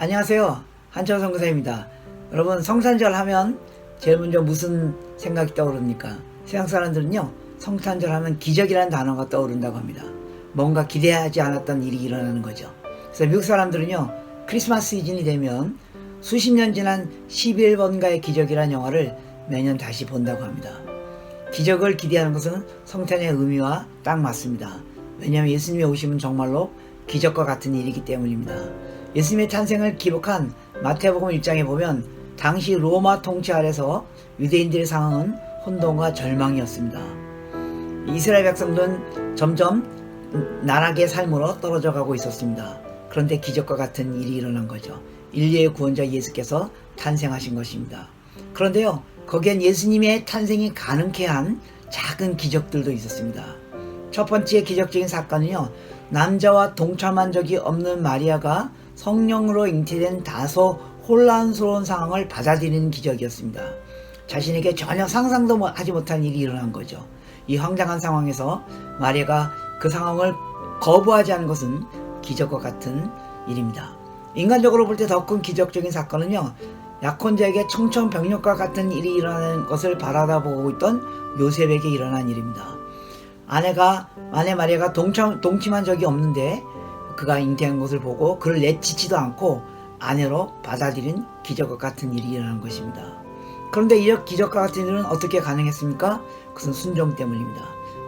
안녕하세요. 한철 선교사입니다. 여러분, 성탄절 하면 제일 먼저 무슨 생각이 떠오릅니까? 세상 사람들은요, 성탄절 하면 기적이라는 단어가 떠오른다고 합니다. 뭔가 기대하지 않았던 일이 일어나는 거죠. 그래서 미국 사람들은요, 크리스마스 시즌이 되면 수십 년 지난 11번가의 기적이라는 영화를 매년 다시 본다고 합니다. 기적을 기대하는 것은 성탄의 의미와 딱 맞습니다. 왜냐하면 예수님이 오시면 정말로 기적과 같은 일이기 때문입니다. 예수님의 탄생을 기록한 마태복음 1장에 보면 당시 로마 통치 아래서 유대인들의 상황은 혼돈과 절망이었습니다. 이스라엘 백성들은 점점 나락의 삶으로 떨어져 가고 있었습니다. 그런데 기적과 같은 일이 일어난 거죠. 인류의 구원자 예수께서 탄생하신 것입니다. 그런데요, 거기엔 예수님의 탄생이 가능케 한 작은 기적들도 있었습니다. 첫 번째 기적적인 사건은요, 남자와 동참한 적이 없는 마리아가 성령으로 잉태된 다소 혼란스러운 상황을 받아들이는 기적이었습니다. 자신에게 전혀 상상도 하지 못한 일이 일어난 거죠. 이 황당한 상황에서 마리아가 그 상황을 거부하지 않은 것은 기적과 같은 일입니다. 인간적으로 볼 때 더 큰 기적적인 사건은요, 약혼자에게 청천벽력과 같은 일이 일어나는 것을 바라다보고 있던 요셉에게 일어난 일입니다. 아내 마리아가 동침한 적이 없는데 그가 잉태한 것을 보고 그를 내치지도 않고 아내로 받아들인 기적과 같은 일이 일어난 것입니다. 그런데 이 기적과 같은 일은 어떻게 가능했습니까? 그것은 순종 때문입니다.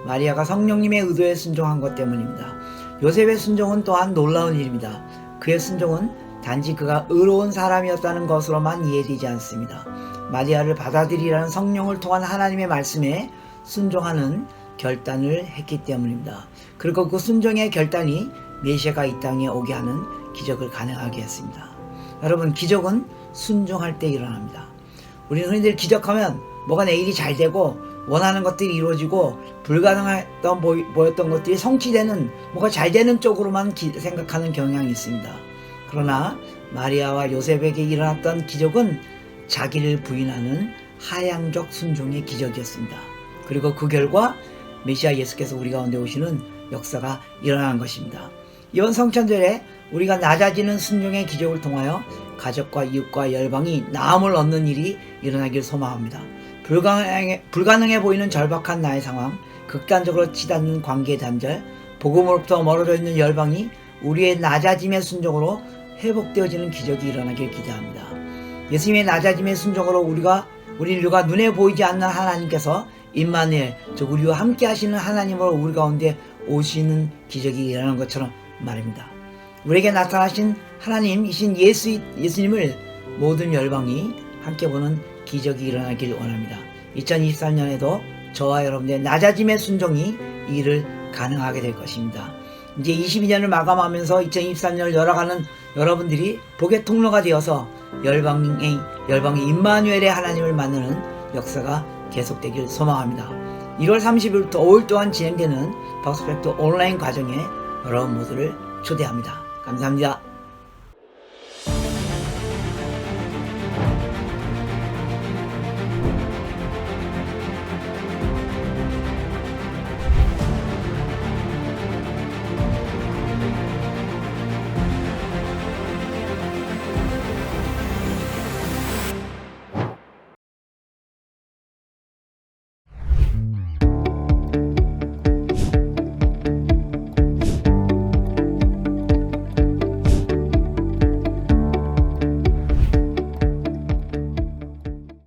마리아가 성령님의 의도에 순종한 것 때문입니다. 요셉의 순종은 또한 놀라운 일입니다. 그의 순종은 단지 그가 의로운 사람이었다는 것으로만 이해되지 않습니다. 마리아를 받아들이라는 성령을 통한 하나님의 말씀에 순종하는 결단을 했기 때문입니다. 그리고 그 순종의 결단이 메시아가 이 땅에 오게 하는 기적을 가능하게 했습니다. 여러분, 기적은 순종할 때 일어납니다. 우리는 흔히들 기적하면 뭐가 내 일이 잘 되고 원하는 것들이 이루어지고 불가능했던 보였던 것들이 성취되는, 뭐가 잘 되는 쪽으로만 생각하는 경향이 있습니다. 그러나 마리아와 요셉에게 일어났던 기적은 자기를 부인하는 하향적 순종의 기적이었습니다. 그리고 그 결과 메시아 예수께서 우리 가운데 오시는 역사가 일어나는 것입니다. 이번 성탄절에 우리가 낮아지는 순종의 기적을 통하여 가족과 이웃과 열방이 나음을 얻는 일이 일어나길 소망합니다. 불가능해 보이는 절박한 나의 상황, 극단적으로 치닫는 관계 단절, 복음으로부터 멀어져 있는 열방이 우리의 낮아짐의 순종으로 회복되어지는 기적이 일어나길 기대합니다. 예수님의 낮아짐의 순종으로 우리 인류가 눈에 보이지 않는 하나님께서 임마누엘, 즉 우리와 함께 하시는 하나님으로 우리 가운데 오시는 기적이 일어나는 것처럼 말입니다. 우리에게 나타나신 하나님이신 예수님을 모든 열방이 함께 보는 기적이 일어나길 원합니다. 2023년에도 저와 여러분의 낮아짐의 순종이 이 일을 가능하게 될 것입니다. 이제 22년을 마감하면서 2023년을 열어가는 여러분들이 복의 통로가 되어서 열방의 임마누엘의 하나님을 만나는 역사가 계속되길 소망합니다. 1월 30일부터 5일 동안 진행되는 박스펙트 온라인 과정에 여러분 모두를 초대합니다. 감사합니다.